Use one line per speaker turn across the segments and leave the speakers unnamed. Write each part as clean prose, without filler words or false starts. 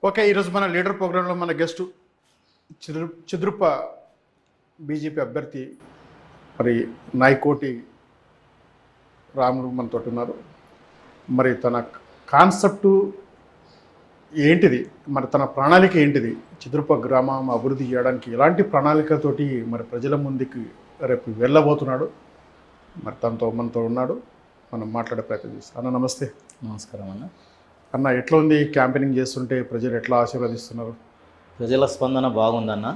Okay, ఈరోజు మన leader ప్రోగ్రాంలో మన గెస్ట్ చిద్రుప్ప బీజేపీ అభ్యర్థి మరి నాయకోటి రాములు మనతో ఉన్నారు. మరి తన కాన్సెప్టు ఏంటిది, మరి తన ప్రణాళిక ఏంటిది, చిద్రుప్ప గ్రామం అభివృద్ధి చేయడానికి ఎలాంటి ప్రణాళికతోటి మరి ప్రజల ముందుకి రేపు వెళ్ళబోతున్నాడు, మరి మనతో ఉన్నాడు. మనం మాట్లాడే ప్రయత్నం చేస్తాం. అన్న నమస్తే.
నమస్కారం అన్న.
అన్న ఎట్లా ఉంది క్యాంపెయినింగ్ చేస్తుంటే, ప్రజలు ఎట్లా ఆశీర్వదిస్తున్నారు?
ప్రజల స్పందన బాగుందన్న.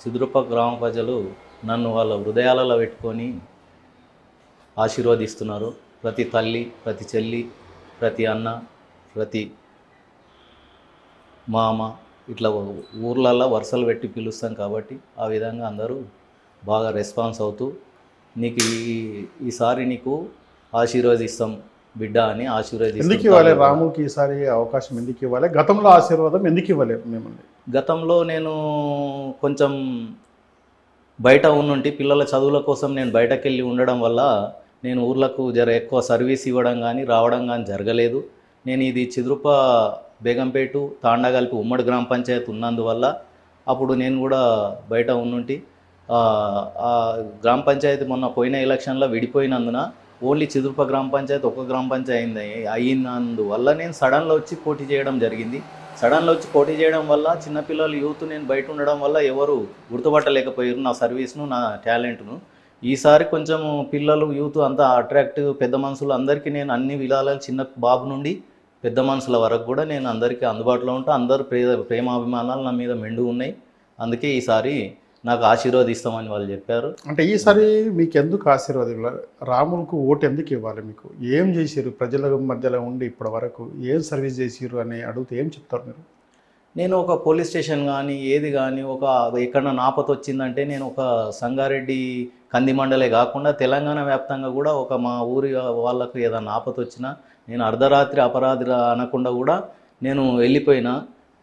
చిద్రుప్ప గ్రామ ప్రజలు నన్ను వాళ్ళ హృదయాలలో పెట్టుకొని ఆశీర్వదిస్తున్నారు. ప్రతి తల్లి, ప్రతి చెల్లి, ప్రతి అన్న, ప్రతి మామ ఇట్లా ఊర్లల్లో వరుసలు పెట్టి పిలుస్తాం కాబట్టి ఆ విధంగా అందరూ బాగా రెస్పాన్స్ అవుతూ నీకు ఈసారి నీకు ఆశీర్వదిస్తాం బిడ్డ అని ఆశీర్వదిస్తాం.
ఎందుకు ఇవ్వాలి రాముకి ఈసారి అవకాశం? ఎందుకు ఇవ్వాలి? గతంలో ఆశీర్వాదం ఎందుకు ఇవ్వాలి మిమ్మల్ని?
గతంలో నేను కొంచెం బయట ఉన్నుంటి పిల్లల చదువుల కోసం నేను బయటకు వెళ్ళి ఉండడం వల్ల నేను ఊర్లకు ఎక్కువ సర్వీస్ ఇవ్వడం కానీ రావడం కానీ జరగలేదు. నేను ఇది చిద్రుప్ప బేగంపేట తాండా కలిపి ఉమ్మడి గ్రామ పంచాయతీ ఉన్నందువల్ల అప్పుడు నేను కూడా బయట ఉన్నుంటి గ్రామ పంచాయతీ మొన్న పోయిన ఎలక్షన్లో విడిపోయినందున ఓన్లీ చిద్రుప్ప గ్రామ పంచాయతీ ఒక గ్రామ పంచాయతీ అయినందువల్ల నేను సడన్లో వచ్చి పోటీ చేయడం జరిగింది. సడన్లో వచ్చి పోటీ చేయడం వల్ల చిన్నపిల్లలు యూత్ నేను బయట ఉండడం వల్ల ఎవరు గుర్తుపట్టలేకపోయారు నా సర్వీస్ను, నా టాలెంట్ను. ఈసారి కొంచెం పిల్లలు యూత్ అంతా అట్రాక్టివ్, పెద్ద మనుషులు అందరికీ నేను అన్ని విధాల చిన్న బాబు నుండి పెద్ద మనుషుల వరకు కూడా నేను అందరికీ అందుబాటులో ఉంటా. అందరూ ప్రేమాభిమానాలు నా మీద మెండు ఉన్నాయి. అందుకే ఈసారి నాకు ఆశీర్వదిస్తామని వాళ్ళు చెప్పారు.
అంటే ఈసారి మీకు ఎందుకు ఆశీర్వాదం ఇవ్వాలి? రాములకు ఓటు ఎందుకు ఇవ్వాలి? మీకు ఏం చేసారు? ప్రజల మధ్యలో ఉండి ఇప్పటి వరకు ఏం సర్వీస్ చేసారు అని అడిగితే ఏం చెప్తారు మీరు?
నేను ఒక పోలీస్ స్టేషన్ కానీ ఏది కానీ ఒక ఎక్కడన్నా నాపత వచ్చిందంటే నేను ఒక సంగారెడ్డి కంది మండలే కాకుండా తెలంగాణ వ్యాప్తంగా కూడా ఒక మా ఊరి వాళ్ళకు ఏదైనా ఆపత వచ్చినా నేను అర్ధరాత్రి అపరాత్రి అనకుండా కూడా నేను వెళ్ళిపోయినా.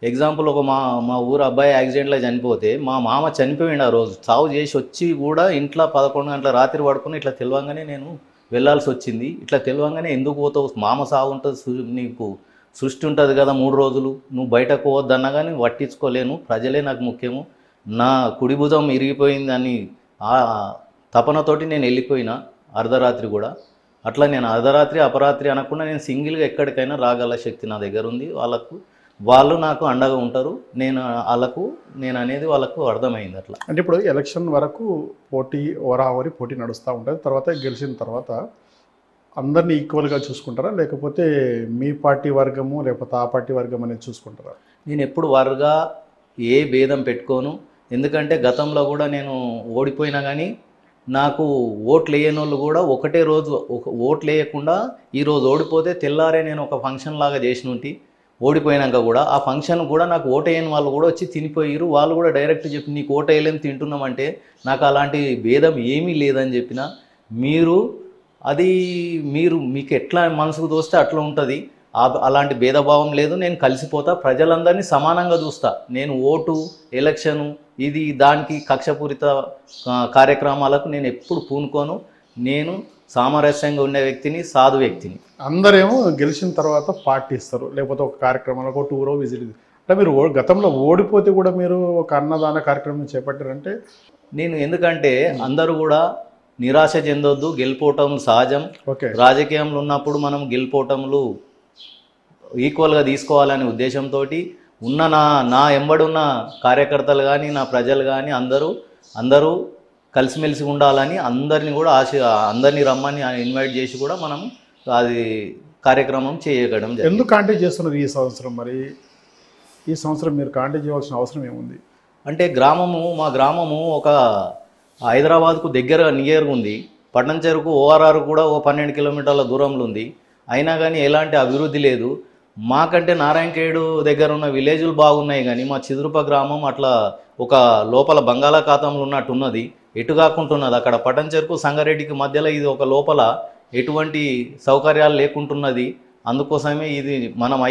ఎగ్జాంపుల్ ఒక మా ఊరు అబ్బాయి యాక్సిడెంట్లో చనిపోతే మా మామ చనిపోయిండు ఆ రోజు. చావు చేసి వచ్చి కూడా ఇంట్లో 11 గంటల రాత్రి పడుకుని ఇట్లా తెలియంగానే నేను వెళ్ళాల్సి వచ్చింది. ఇట్లా తెలియంగానే ఎందుకు పోతావు, మామ సాగు ఉంటుంది, నీకు సృష్టి ఉంటుంది కదా 3 రోజులు, నువ్వు బయటకు పోవద్దన్నా కానీ పట్టించుకోలేను, ప్రజలే నాకు ముఖ్యము, నా కుడి భుజం ఇరిగిపోయిందని ఆ తపనతోటి నేను వెళ్ళిపోయినా అర్ధరాత్రి కూడా. అట్లా నేను అర్ధరాత్రి అపరాత్రి అనకుండా నేను సింగిల్గా ఎక్కడికైనా రాగల శక్తి నా దగ్గర ఉంది. వాళ్ళు నాకు అండగా ఉంటారు. నేను అనేది వాళ్ళకు అర్థమైంది. అట్లా
అంటే ఇప్పుడు ఎలక్షన్ వరకు పోటీ ఓరావరి పోటీ నడుస్తూ ఉంటుంది. తర్వాత గెలిచిన తర్వాత అందరినీ ఈక్వల్గా చూసుకుంటారా, లేకపోతే మీ పార్టీ వర్గము లేకపోతే ఆ పార్టీ వర్గం అనేది చూసుకుంటారా?
నేను ఎప్పుడు ఏ భేదం పెట్టుకోను. ఎందుకంటే గతంలో కూడా నేను ఓడిపోయినా కానీ నాకు ఓట్లు వేయని వాళ్ళు కూడా ఒకటే రోజు ఓట్లు వేయకుండా ఈరోజు ఓడిపోతే తెల్లారే నేను ఒక ఫంక్షన్ లాగా చేసినట్టు ఓడిపోయినాక కూడా ఆ ఫంక్షన్ కూడా నాకు ఓటు వేయని వాళ్ళు కూడా వచ్చి తినిపోయారు. వాళ్ళు కూడా డైరెక్ట్ చెప్పి నీకు ఓటు వేయలేని తింటున్నామంటే నాకు అలాంటి భేదం ఏమీ లేదని చెప్పిన. మీకు ఎట్లా మనసుకు తోస్తే అట్లా ఉంటుంది. అలాంటి భేదభావం లేదు. నేను కలిసిపోతా, ప్రజలందరినీ సమానంగా చూస్తా. నేను ఓటు ఎలక్షను దానికి కక్షపూరిత కార్యక్రమాలకు నేను ఎప్పుడు పూనుకోను. నేను సామరస్యంగా ఉండే వ్యక్తిని, సాధు వ్యక్తిని.
అందరేమో గెలిచిన తర్వాత పార్టీ ఇస్తారు, లేకపోతే ఒక కార్యక్రమాలకు ఒక టూరో విజిట్. అంటే మీరు గతంలో ఓడిపోతే కూడా మీరు ఒక అన్నదాన కార్యక్రమం చేపట్టారంటే
నేను ఎందుకంటే అందరూ కూడా నిరాశ చెందొద్దు, గెలిపోవటం సహజం.
ఓకే, రాజకీయంలో
ఉన్నప్పుడు మనం గెలిపోవటంలు ఈక్వల్గా తీసుకోవాలనే ఉద్దేశంతో ఉన్న నా ఎంబడున్న కార్యకర్తలు కానీ నా ప్రజలు కానీ అందరూ కలిసిమెలిసి ఉండాలని అందరినీ కూడా అందరినీ రమ్మని ఇన్వైట్ చేసి కూడా మనం అది కార్యక్రమం చేయడం.
ఎందుకు కాంటాక్ట్ చేస్తున్నారు ఈ సంవత్సరం? మరి ఈ సంవత్సరం మీరు కాంటాక్ట్ చేయాల్సిన అవసరం ఏముంది?
అంటే మా గ్రామము ఒక హైదరాబాద్కు నియర్గా ఉంది. పట్నం చెరుకు ఓఆర్ఆర్ కూడా ఓ 12 కిలోమీటర్ల దూరంలో ఉంది. అయినా కానీ ఎలాంటి అభివృద్ధి లేదు. మాకంటే నారాయణఖేడు దగ్గర ఉన్న విలేజులు బాగున్నాయి కానీ మా చిద్రుప్ప గ్రామం అట్లా ఒక లోపల బంగాళాఖాతంలో ఉన్నట్టున్నది, ఎటు కాకుంటున్నది. అక్కడ పట్టణ చెరుకు సంగారెడ్డికి మధ్యలో ఇది ఒక లోపల ఎటువంటి సౌకర్యాలు లేకుంటున్నది. అందుకోసమే ఇది మనం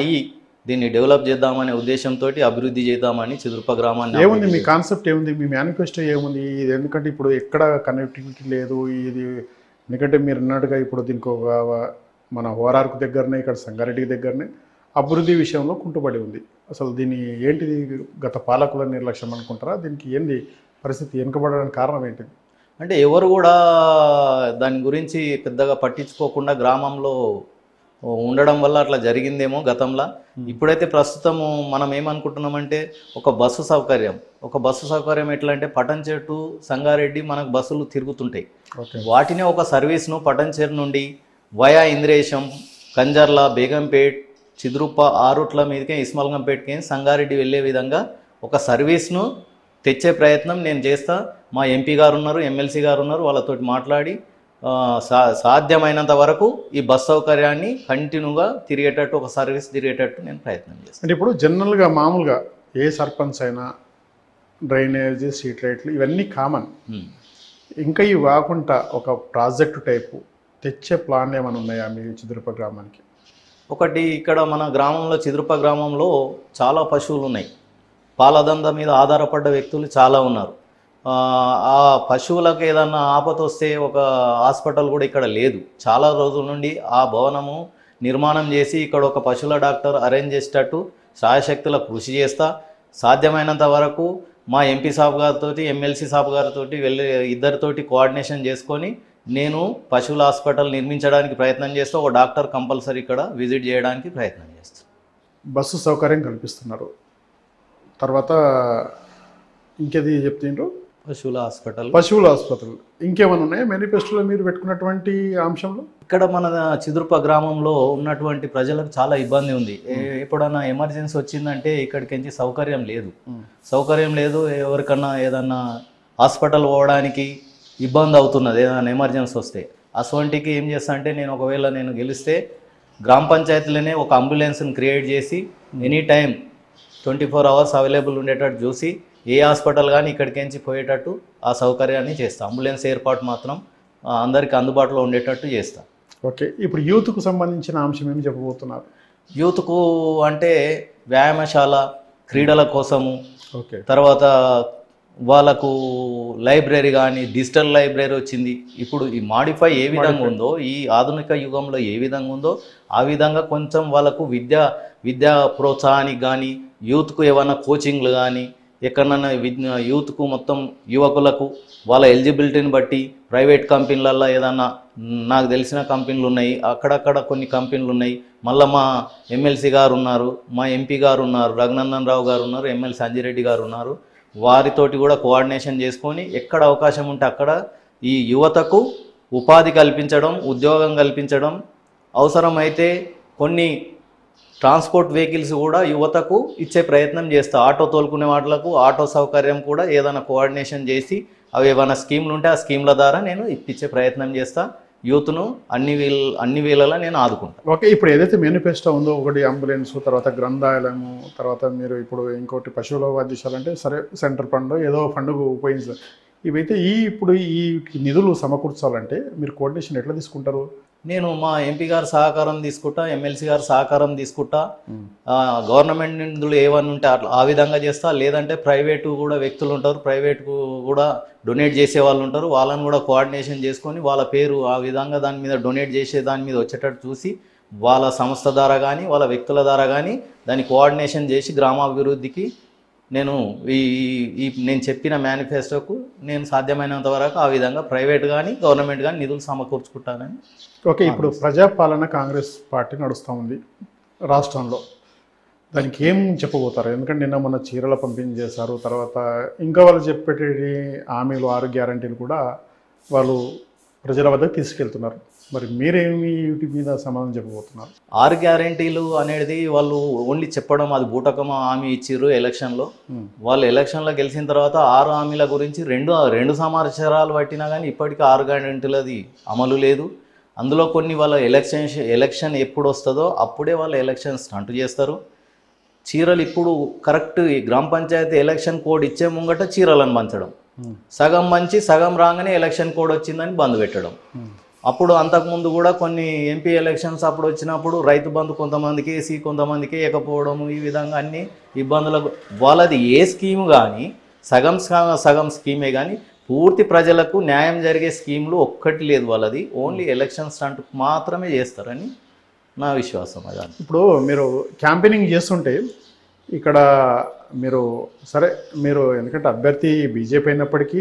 దీన్ని డెవలప్ చేద్దామనే ఉద్దేశంతో అభివృద్ధి చేద్దామని చిద్రుప్ప గ్రామాన్ని.
ఏముంది మీ కాన్సెప్ట్, ఏముంది మీ మేనిఫెస్టో ఏముంది? ఇది ఎందుకంటే ఇప్పుడు ఎక్కడ కనెక్టివిటీ లేదు ఇది. ఎందుకంటే మీరు అన్నట్టుగా ఇప్పుడు దీనికి ఒక మన ఓఆర్ఆర్కు దగ్గరనే, ఇక్కడ సంగారెడ్డికి దగ్గరనే అభివృద్ధి విషయంలో కుంటుపడి ఉంది. అసలు దీన్ని ఏంటిది, గత పాలకుల నిర్లక్ష్యం అనుకుంటారా? దీనికి ఏంది పరిస్థితి, వెనుకబడడానికి కారణం ఏంటిది?
అంటే ఎవరు కూడా దాని గురించి పెద్దగా పట్టించుకోకుండా గ్రామంలో ఉండడం వల్ల అట్లా జరిగిందేమో గతంలో. ఇప్పుడైతే ప్రస్తుతము మనం ఏమనుకుంటున్నామంటే ఒక బస్సు సౌకర్యం ఎట్లా అంటే పటంచేరు టు సంగారెడ్డి మనకు బస్సులు తిరుగుతుంటాయి.
ఓకే.
వాటిని ఒక సర్వీస్ను పటంచేరు నుండి వయా ఇంద్రేశం, కంజర్ల, బేగంపేట్, చిద్రుప్ప ఆ రూట్ల మీదకే ఇస్మాయిల్గంపేట్కి సంగారెడ్డి వెళ్ళే విధంగా ఒక సర్వీస్ను తెచ్చే ప్రయత్నం నేను చేస్తా. మా ఎంపీ గారు ఉన్నారు, ఎమ్మెల్సీ గారు ఉన్నారు, వాళ్ళతోటి మాట్లాడి సాధ్యమైనంత వరకు ఈ బస్ సౌకర్యాన్ని కంటిన్యూగా తిరిగేటట్టు, ఒక సర్వీస్ తిరిగేటట్టు నేను ప్రయత్నం చేస్తాను.
అంటే ఇప్పుడు జనరల్గా మామూలుగా ఏ సర్పంచ్ అయినా డ్రైనేజీ, స్ట్రీట్ లైట్లు ఇవన్నీ కామన్. ఇంకా ఇవి కాకుండా ఒక ప్రాజెక్టు టైపు తెచ్చే ప్లాన్ ఏమైనా ఉన్నాయా మీ చిద్రుప్ప గ్రామానికి?
ఒకటి, ఇక్కడ మన గ్రామంలో చిద్రుప్ప గ్రామంలో చాలా పశువులు ఉన్నాయి. పాలదంద మీద ఆధారపడ్డ వ్యక్తులు చాలా ఉన్నారు. ఆ పశువులకు ఏదన్నా ఆపద వస్తే ఒక హాస్పిటల్ కూడా ఇక్కడ లేదు. చాలా రోజుల నుండి ఆ భవనము నిర్మాణం చేసి ఇక్కడ ఒక పశువుల డాక్టర్ అరేంజ్ చేసేటట్టు శాయశక్తుల కృషి చేస్తా. సాధ్యమైనంత వరకు మా ఎంపీ సాబ్ గారితో, ఎమ్మెల్సీ సాబ్ గారితో ఇద్దరితోటి కోఆర్డినేషన్ చేసుకొని నేను పశువుల హాస్పిటల్ నిర్మించడానికి ప్రయత్నం చేస్తా. ఒక డాక్టర్ కంపల్సరీ ఇక్కడ విజిట్ చేయడానికి ప్రయత్నం చేస్తాను.
బస్సు సౌకర్యం కల్పిస్తున్నారు. తర్వాత ఇంకేది చెప్తుండ్రు?
పశువుల హాస్పిటల్. ఇంకేమైనా ఉన్నాయా మేనిఫెస్టోలో మీరు పెట్టుకున్నటువంటి అంశంలో? ఇక్కడ మన చిద్రుప్ప గ్రామంలో ఉన్నటువంటి ప్రజలకు చాలా ఇబ్బంది ఉంది. ఎప్పుడన్నా ఎమర్జెన్సీ వచ్చిందంటే ఇక్కడికి సౌకర్యం లేదు. ఎవరికన్నా ఏదన్నా హాస్పిటల్ పోవడానికి ఇబ్బంది అవుతున్నది, ఏదైనా ఎమర్జెన్సీ వస్తే. అటువంటికి ఏం చేస్తా అంటే ఒకవేళ నేను గెలిస్తే గ్రామ పంచాయతీలోనే ఒక అంబులెన్స్ని క్రియేట్ చేసి ఎనీ టైం 24 hours అవైలబుల్ ఉండేటట్టు చూసి ఏ హాస్పిటల్ కానీ ఇక్కడికి పోయేటట్టు ఆ సౌకర్యాన్ని చేస్తా. అంబులెన్స్ ఏర్పాటు మాత్రం అందరికీ అందుబాటులో ఉండేటట్టు చేస్తా.
ఓకే. ఇప్పుడు యూత్కు సంబంధించిన అంశం ఏమి చెప్పబోతున్నారు?
యూత్కు అంటే వ్యాయామశాల, క్రీడల కోసము,
ఓకే,
తర్వాత వాళ్ళకు లైబ్రరీ కానీ, డిజిటల్ లైబ్రరీ వచ్చింది. ఇప్పుడు ఈ మాడిఫై ఏ విధంగా ఉందో, ఈ ఆధునిక యుగంలో ఏ విధంగా ఉందో ఆ విధంగా కొంచెం వాళ్ళకు విద్యా ప్రోత్సాహానికి కానీ, యూత్కు ఏమైనా కోచింగ్లు కానీ, ఎక్కడన్నా యూత్కు మొత్తం యువకులకు వాళ్ళ ఎలిజిబిలిటీని బట్టి ప్రైవేట్ కంపెనీలలో ఏదన్నా, నాకు తెలిసిన కంపెనీలు ఉన్నాయి, అక్కడక్కడ కొన్ని కంపెనీలు ఉన్నాయి. మళ్ళీ మా ఎమ్మెల్సీ గారు ఉన్నారు, మా ఎంపీ గారు ఉన్నారు, రఘునందన్ రావు గారు ఉన్నారు, ఎమ్మెల్సీ అంజిరెడ్డి గారు ఉన్నారు. వారితోటి కూడా కోఆర్డినేషన్ చేసుకొని ఎక్కడ అవకాశం ఉంటే అక్కడ ఈ యువతకు ఉపాధి కల్పించడం, ఉద్యోగం కల్పించడం, అవసరమైతే కొన్ని ట్రాన్స్పోర్ట్ వెహికల్స్ కూడా యువతకు ఇచ్చే ప్రయత్నం చేస్తా. ఆటో తోలుకునే వాటిలకు ఆటో సౌకర్యం కూడా ఏదైనా కోఆర్డినేషన్ చేసి అవి ఏమైనా స్కీమ్లు ఉంటే ఆ స్కీమ్ల ద్వారా నేను ఇప్పించే ప్రయత్నం చేస్తా. యూత్ను అన్ని వేళలా నేను ఆదుకుంటాను.
ఓకే. ఇప్పుడు ఏదైతే మేనిఫెస్టో ఉందో, ఒకటి అంబులెన్స్, తర్వాత గ్రంథాలయము, తర్వాత మీరు ఇప్పుడు ఇంకోటి పశువుల వైద్యశాల అంటే సరే సెంటర్ ఫండ్ ఏదో ఫండ్కు ఉపయోగించారు. ఇవైతే ఇప్పుడు ఈ నిధులు సమకూర్చాలంటే మీరు కోఆర్డినేషన్ ఎట్లా తీసుకుంటారు?
నేను మా ఎంపీ గారు సహకారం తీసుకుంటా, ఎమ్మెల్సీ గారు సహకారం తీసుకుంటా. గవర్నమెంట్ నిధులు ఏమన్నా ఉంటే అట్లా ఆ విధంగా చేస్తా. లేదంటే ప్రైవేటు కూడా వ్యక్తులు ఉంటారు, ప్రైవేట్కు కూడా డొనేట్ చేసే వాళ్ళు ఉంటారు. వాళ్ళని కూడా కోఆర్డినేషన్ చేసుకొని వాళ్ళ పేరు ఆ విధంగా దాని మీద డొనేట్ చేసే దాని మీద వచ్చేటట్టు చూసి వాళ్ళ సంస్థ ద్వారా కానీ వాళ్ళ వ్యక్తుల ద్వారా కానీ దాన్ని కోఆర్డినేషన్ చేసి గ్రామాభివృద్ధికి నేను నేను చెప్పిన మేనిఫెస్టోకు నేను సాధ్యమైనంత వరకు ఆ విధంగా ప్రైవేట్ కానీ గవర్నమెంట్ కానీ నిధులు సమకూర్చుకుంటానని.
ఓకే. ఇప్పుడు ప్రజాపాలన కాంగ్రెస్ పార్టీ నడుస్తూ ఉంది రాష్ట్రంలో. దానికి ఏం చెప్పబోతారు? ఎందుకంటే నిన్న మొన్న చీరల పంపిణీ చేశారు. తర్వాత ఇంకా వాళ్ళు చెప్పేటి హామీలు, 6 గ్యారంటీలు కూడా వాళ్ళు ప్రజల వద్దకు తీసుకెళ్తున్నారు. మరి మీరేమి వీటి మీద సమాధానం చెప్పబోతున్నారు?
6 గ్యారంటీలు అనేది వాళ్ళు ఓన్లీ చెప్పడం, అది బూటకం హామీ ఇచ్చిర్రు ఎలక్షన్లో. వాళ్ళు ఎలక్షన్లో గెలిచిన తర్వాత 6 హామీల గురించి రెండు సంవత్సరాలు పట్టినా కానీ ఇప్పటికీ 6 గ్యారంటీలది అమలు లేదు. అందులో కొన్ని వాళ్ళ ఎలక్షన్ ఎప్పుడు వస్తుందో అప్పుడే వాళ్ళు ఎలక్షన్ స్టంట్ చేస్తారు. చీరలు ఇప్పుడు కరెక్ట్ గ్రామ పంచాయతీ ఎలక్షన్ కోడ్ ఇచ్చే ముంగట చీరలను పంచడం, సగం మంచి సగం రాగానే ఎలక్షన్ కోడ్ వచ్చిందని బంద్ పెట్టడం. అప్పుడు అంతకుముందు కూడా కొన్ని ఎంపీ ఎలక్షన్స్ అప్పుడు వచ్చినప్పుడు రైతు బంధు కొంతమందికి వేసి కొంతమందికి వేయకపోవడం, ఈ విధంగా అన్ని ఇబ్బందులకు. వాళ్ళది ఏ స్కీము కానీ సగం స్కీమే కానీ పూర్తి ప్రజలకు న్యాయం జరిగే స్కీమ్లు ఒక్కటి లేదు వాళ్ళది. ఓన్లీ ఎలక్షన్ స్టంట్ మాత్రమే చేస్తారని నా విశ్వాసం అది.
ఇప్పుడు మీరు క్యాంపెయినింగ్ చేస్తుంటే ఇక్కడ మీరు సరే మీరు ఎందుకంటే అభ్యర్థి బీజేపీ అయినప్పటికీ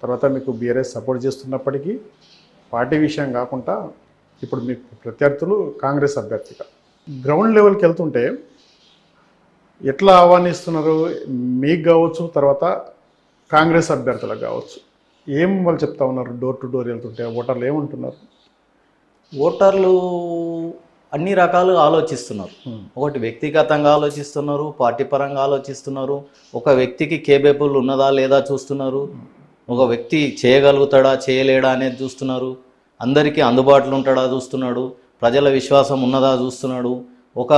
తర్వాత మీకు బీఆర్ఎస్ సపోర్ట్ చేస్తున్నప్పటికీ పార్టీ విషయం కాకుండా ఇప్పుడు మీకు ప్రత్యర్థులు కాంగ్రెస్ అభ్యర్థిగా గ్రౌండ్ లెవెల్కి వెళ్తుంటే ఎట్లా ఆహ్వానిస్తున్నారు మీకు కావచ్చు, తర్వాత కాంగ్రెస్ అభ్యర్థులకు కావచ్చు, ఏం వాళ్ళు చెప్తా ఉన్నారు డోర్ టు డోర్ వెళ్తుంటే ఓటర్లు ఏమంటున్నారు?
ఓటర్లు అన్ని రకాలుగా ఆలోచిస్తున్నారు. ఒకటి వ్యక్తిగతంగా ఆలోచిస్తున్నారు, పార్టీ పరంగా ఆలోచిస్తున్నారు, ఒక వ్యక్తికి కేపబుల్ ఉన్నదా లేదా చూస్తున్నారు, ఒక వ్యక్తి చేయగలుగుతాడా చేయలేడా అనేది చూస్తున్నారు, అందరికీ అందుబాటులో ఉంటాడా చూస్తున్నాడు, ప్రజల విశ్వాసం ఉన్నదా చూస్తున్నాడు, ఒక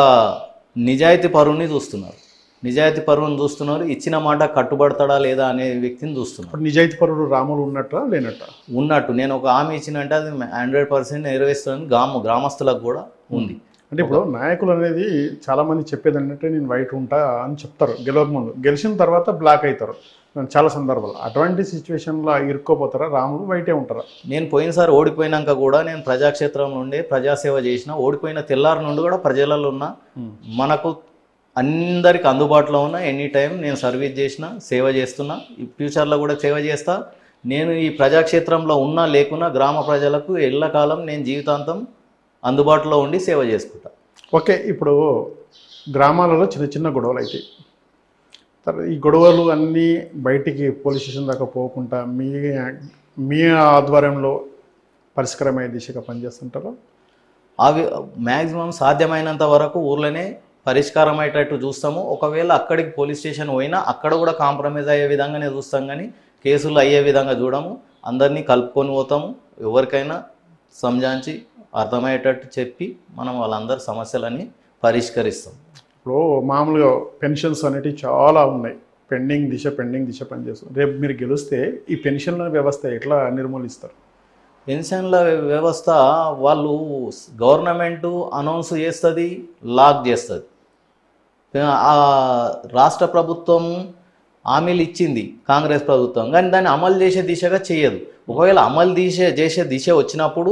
నిజాయితీ పరువుని చూస్తున్నారు. నిజాయితీ పరువుని చూస్తున్నారు, ఇచ్చిన మాట కట్టుబడతాడా లేదా అనే వ్యక్తిని చూస్తున్నారు.
నిజాయితీ పరుడు రాములు ఉన్నట్ట లేనట్ట?
ఉన్నట్టు. నేను ఒక హామీ ఇచ్చినంటే అది 100% నెరవేరుస్తానని గ్రామస్తులకు కూడా ఉంది.
అంటే ఇప్పుడు నాయకులు అనేది చాలామంది చెప్పేది అంటే నేను వైట్ ఉంటా అని చెప్తారు గెలవక ముందు, గెలిచిన తర్వాత బ్లాక్ అవుతారు చాలా సందర్భాలు. అటువంటి సిచ్యువేషన్లో ఇరుక్కోపోతారా? రాములు వైటే ఉంటారా?
నేను పోయినసారి ఓడిపోయినాక కూడా నేను ప్రజాక్షేత్రంలో ఉండే ప్రజాసేవ చేసిన, ఓడిపోయిన తెల్లారి నుండి కూడా ప్రజలలో ఉన్న, మనకు అందరికి అందుబాటులో ఉన్న, ఎనీ టైం నేను సర్వీస్ చేసిన, సేవ చేస్తున్నా, ఈ ఫ్యూచర్లో కూడా సేవ చేస్తా. నేను ఈ ప్రజాక్షేత్రంలో ఉన్నా లేకున్నా గ్రామ ప్రజలకు ఎల్లకాలం నేను జీవితాంతం అందుబాటులో ఉండి సేవ చేసుకుంటా.
ఓకే, ఇప్పుడు గ్రామాలలో చిన్న చిన్న గొడవలు అవుతాయి. ఈ గొడవలు అన్నీ బయటికి పోలీస్ స్టేషన్ దాకా పోకుండా మీ ఆధ్వర్యంలో పరిష్కారమయ్యే దిశగా పనిచేస్తుంటారు?
అవి మ్యాక్సిమం సాధ్యమైనంత వరకు ఊర్లోనే పరిష్కారం అయ్యేటట్టు చూస్తాము. ఒకవేళ అక్కడికి పోలీస్ స్టేషన్ పోయినా అక్కడ కూడా కాంప్రమైజ్ అయ్యే విధంగానే చూస్తాం, కానీ కేసులు అయ్యే విధంగా చూడము. అందరినీ కలుపుకొని పోతాము, ఎవరికైనా సంజాంచి అర్థమయ్యేటట్టు చెప్పి మనం వాళ్ళందరి సమస్యలన్నీ పరిష్కరిస్తాం.
ఇప్పుడు మామూలుగా పెన్షన్స్ అనేటివి చాలా ఉన్నాయి, పెండింగ్ దిశ పనిచేస్తుంది. రేపు మీరు గెలిస్తే ఈ పెన్షన్ల వ్యవస్థ ఎట్లా నిర్మూలిస్తారు?
పెన్షన్ల వ్యవస్థ వాళ్ళు గవర్నమెంటు అనౌన్స్ చేస్తుంది, లాక్ చేస్తుంది. రాష్ట్ర ప్రభుత్వం హామీలు ఇచ్చింది కాంగ్రెస్ ప్రభుత్వం, కానీ దాన్ని అమలు చేసే దిశగా చేయదు. ఒకవేళ అమలు చేసే దిశ వచ్చినప్పుడు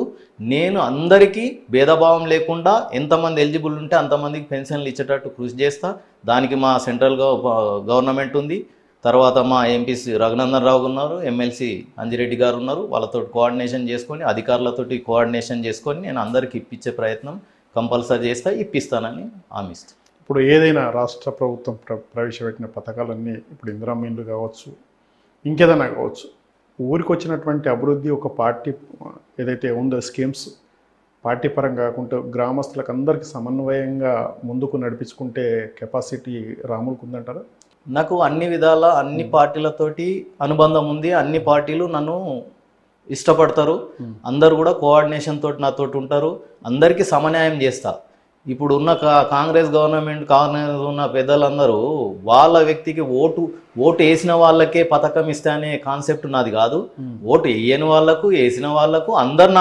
నేను అందరికీ భేదభావం లేకుండా ఎంతమంది ఎలిజిబుల్ ఉంటే అంతమందికి పెన్షన్లు ఇచ్చేటట్టు కృషి చేస్తా. దానికి మా సెంట్రల్ గవర్నమెంట్ ఉంది, తర్వాత మా ఎంపీసీ రఘునందన్ రావు ఉన్నారు, ఎమ్మెల్సీ అంజిరెడ్డి గారు ఉన్నారు. వాళ్ళతో కోఆర్డినేషన్ చేసుకొని, అధికారులతోటి కోఆర్డినేషన్ చేసుకొని నేను అందరికీ ఇప్పించే ప్రయత్నం కంపల్సరీ చేస్తా, ఇప్పిస్తానని హామీస్తాను.
ఇప్పుడు ఏదైనా రాష్ట్ర ప్రభుత్వం ప్రవేశపెట్టిన పథకాలన్నీ ఇప్పుడు ఇందిరమ్మ ఇండ్లు కావచ్చు, ఇంకేదైనా కావచ్చు, ఊరికి వచ్చినటువంటి అభివృద్ధి ఒక పార్టీ ఏదైతే ఉందో స్కీమ్స్ పార్టీ పరంగా కాకుండా గ్రామస్తులకు అందరికీ సమన్వయంగా ముందుకు నడిపించుకుంటే కెపాసిటీ రాములకు ఉందంటారా?
నాకు అన్ని విధాల అన్ని పార్టీలతోటి అనుబంధం ఉంది, అన్ని పార్టీలు నన్ను ఇష్టపడతారు, అందరు కూడా కోఆర్డినేషన్ తోటి నాతోటి ఉంటారు, అందరికీ సమన్యాయం చేస్తా. ఇప్పుడు ఉన్న కాంగ్రెస్ ఉన్న పెద్దలందరూ వాళ్ళ వ్యక్తికి ఓటు వేసిన వాళ్ళకే పథకం ఇస్తే అనే కాన్సెప్ట్ నాది కాదు. ఓటు వేయని వాళ్ళకు వేసిన వాళ్ళకు అందరు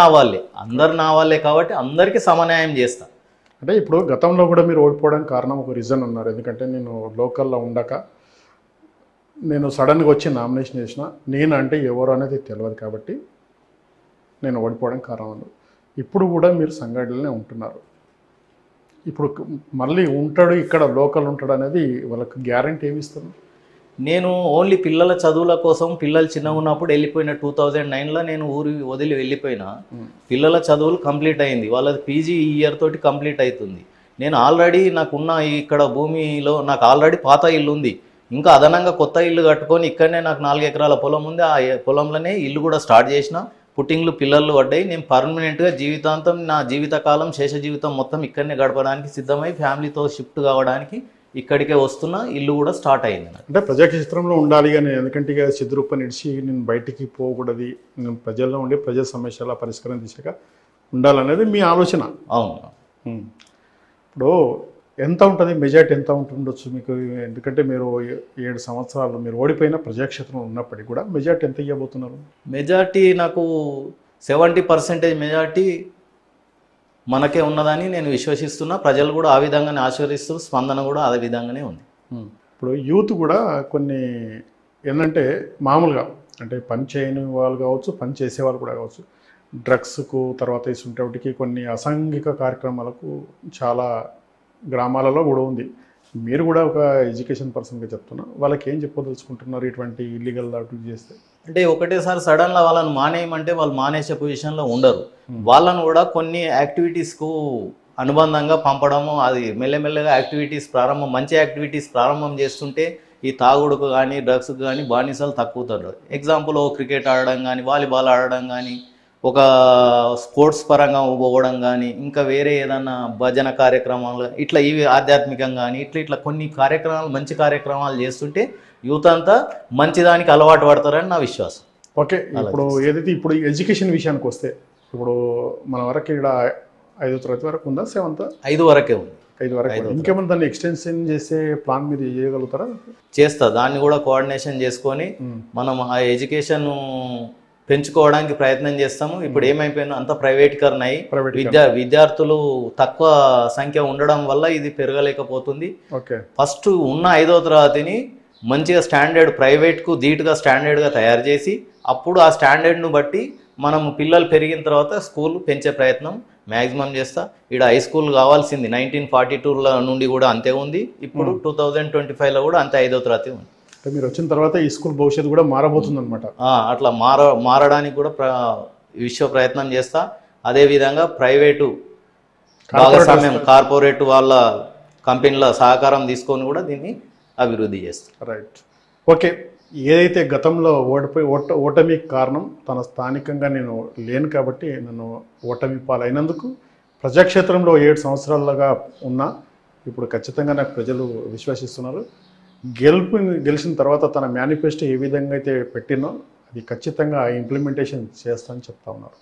నా వాళ్ళే కాబట్టి అందరికీ సమన్యాయం చేస్తా.
అంటే ఇప్పుడు గతంలో కూడా మీరు ఓడిపోవడానికి కారణం ఒక రీజన్ ఉన్నారు, ఎందుకంటే నేను లోకల్లో ఉండక నేను సడన్గా వచ్చి నామినేషన్ చేసిన, నేను అంటే ఎవరు అనేది తెలియదు కాబట్టి నేను ఓడిపోవడానికి కారణం ఉంది. ఇప్పుడు కూడా మీరు సంఘటనలోనే ఉంటున్నారు, ఇప్పుడు మళ్ళీ ఉంటాడు ఇక్కడ లోకల్ ఉంటాడు అనేది వాళ్ళకి గ్యారంటీ ఏమి ఇస్తారు?
నేను ఓన్లీ పిల్లల చదువుల కోసం, పిల్లలు చిన్నగా ఉన్నప్పుడు వెళ్ళిపోయిన 2009లో నేను ఊరి వదిలి వెళ్ళిపోయినా, పిల్లల చదువులు కంప్లీట్ అయింది, వాళ్ళది పీజీ ఈ ఇయర్ తోటి కంప్లీట్ అవుతుంది. నేను ఆల్రెడీ నాకున్న ఇక్కడ భూమిలో నాకు ఆల్రెడీ పాత ఇల్లు ఉంది, ఇంకా అదనంగా కొత్త ఇల్లు కట్టుకొని ఇక్కడనే నాకు 4 ఎకరాల పొలం ఉంది, ఆ పొలంలోనే ఇల్లు కూడా స్టార్ట్ చేసిన, పుట్టింగ్లు పిల్లలు పడ్డాయి. నేను పర్మనెంట్గా జీవితాంతం నా జీవితకాలం శేష జీవితం మొత్తం ఇక్కడనే గడపడానికి సిద్ధమై ఫ్యామిలీతో షిఫ్ట్ కావడానికి ఇక్కడికే వస్తున్నా, ఇల్లు కూడా స్టార్ట్ అయింది.
అంటే ప్రజాక్షేత్రంలో ఉండాలి కానీ ఎందుకంటే ఇక చిద్రూప నిడిచి నేను బయటికి పోకూడదు, నేను ప్రజల్లో ఉండి ప్రజా సమస్యల పరిష్కారం దిశగా ఉండాలనేది మీ ఆలోచన?
అవును.
ఇప్పుడు ఎంత ఉంటుంది మెజార్టీ, ఎంత ఉంటుండొచ్చు మీకు? ఎందుకంటే మీరు 7 సంవత్సరాలు మీరు ఓడిపోయిన ప్రజాక్షేత్రంలో ఉన్నప్పటికీ కూడా మెజార్టీ ఎంత ఇవ్వబోతున్నారు?
మెజార్టీ నాకు 70% మెజార్టీ మనకే ఉన్నదని నేను విశ్వసిస్తున్నా, ప్రజలు కూడా ఆ విధంగానే ఆశీర్వదిస్తూ, స్పందన కూడా అదే విధంగానే ఉంది.
ఇప్పుడు యూత్ కూడా కొన్ని ఏంటంటే మామూలుగా అంటే పని చేయని వాళ్ళు కావచ్చు, పని చేసేవాళ్ళు కూడా కావచ్చు, డ్రగ్స్కు తర్వాత ఇసుంటికి కొన్ని అసాంఘిక కార్యక్రమాలకు చాలా గ్రామాలలో కూడా ఉంది. మీరు కూడా ఒక ఎడ్యుకేషన్ పర్సన్గా చెప్తున్నా, వాళ్ళకి ఏం చెప్పదలుచుకుంటున్నారు ఇటువంటి ఇల్లీగల్ యాక్టివిటీ చేస్తే?
అంటే ఒకటేసారి సడన్గా వాళ్ళని మానేయమంటే వాళ్ళు మానేసే పొజిషన్లో ఉండరు. వాళ్ళను కూడా కొన్ని యాక్టివిటీస్కు అనుబంధంగా పంపడము, అది మెల్లమెల్లగా మంచి యాక్టివిటీస్ ప్రారంభం చేస్తుంటే ఈ తాగుడుకు కానీ డ్రగ్స్కి కానీ బానిసలు తక్కువతారు. ఎగ్జాంపుల్ క్రికెట్ ఆడడం కానీ, వాలీబాల్ ఆడడం కానీ, ఒక స్పోర్ట్స్ పరంగా పోవడం కానీ, ఇంకా వేరే ఏదన్నా భజన కార్యక్రమాలు ఇట్లా ఇవి ఆధ్యాత్మికంగా కానీ ఇట్లా కొన్ని కార్యక్రమాలు మంచి కార్యక్రమాలు చేస్తుంటే యూత్ అంతా మంచిదానికి అలవాటు పడతారని నా విశ్వాసం.
ఓకే, ఇప్పుడు ఏదైతే ఇప్పుడు ఎడ్యుకేషన్ విషయానికి వస్తే, ఇప్పుడు మన వరకు ఇక్కడ 5వ తరగతి వరకు ఉందా, 7th?
5 వరకే ఉంది.
5 వరకు. ఇంకేమైనా దాన్ని ఎక్స్టెన్షన్ చేసే ప్లాన్ మీరు చేయగలుగుతారా?
చేస్తా, దాన్ని కూడా కోఆర్డినేషన్ చేసుకొని మనం ఆ ఎడ్యుకేషన్ పెంచుకోవడానికి ప్రయత్నం చేస్తాము. ఇప్పుడు ఏమైపోయిందో అంత ప్రైవేటీకరణ అయ్యి విద్యార్థులు తక్కువ సంఖ్య ఉండడం వల్ల ఇది పెరగలేకపోతుంది.
ఓకే,
ఫస్ట్ ఉన్న 5వ తరగతిని మంచిగా స్టాండర్డ్ ప్రైవేట్కు ధీటుగా స్టాండర్డ్గా తయారు చేసి అప్పుడు ఆ స్టాండర్డ్ను బట్టి మనం పిల్లలు పెరిగిన తర్వాత స్కూల్ పెంచే ప్రయత్నం మ్యాక్సిమం చేస్తా. ఇక్కడ హై స్కూల్ కావాల్సింది 1942 నుండి కూడా అంతే ఉంది, ఇప్పుడు 2025లో కూడా అంతే 5వ తరగతి ఉంది.
మీరు వచ్చిన తర్వాత ఈ స్కూల్ భవిష్యత్తు కూడా మారబోతుంది అనమాట.
అట్లా మారడానికి కూడా ప్రయత్నం చేస్తా. అదేవిధంగా ప్రైవేటు భాగస్వామ్యం కార్పొరేట్ వాళ్ళ కంపెనీల సహకారం తీసుకొని కూడా దీన్ని అభివృద్ధి చేస్తా.
రైట్. ఓకే, ఏదైతే గతంలో ఓటమికి కారణం తన స్థానికంగా నేను లేను కాబట్టి నన్ను ఓటమి పాలైనందుకు ప్రజాక్షేత్రంలో 7 సంవత్సరాలుగా ఉన్నా ఇప్పుడు ఖచ్చితంగా నాకు ప్రజలు విశ్వసిస్తున్నారు. గెలిచిన తర్వాత తన మేనిఫెస్టో ఏ విధంగా అయితే పెట్టినో అది ఖచ్చితంగా ఇంప్లిమెంటేషన్ చేస్తానని చెప్తా ఉన్నారు.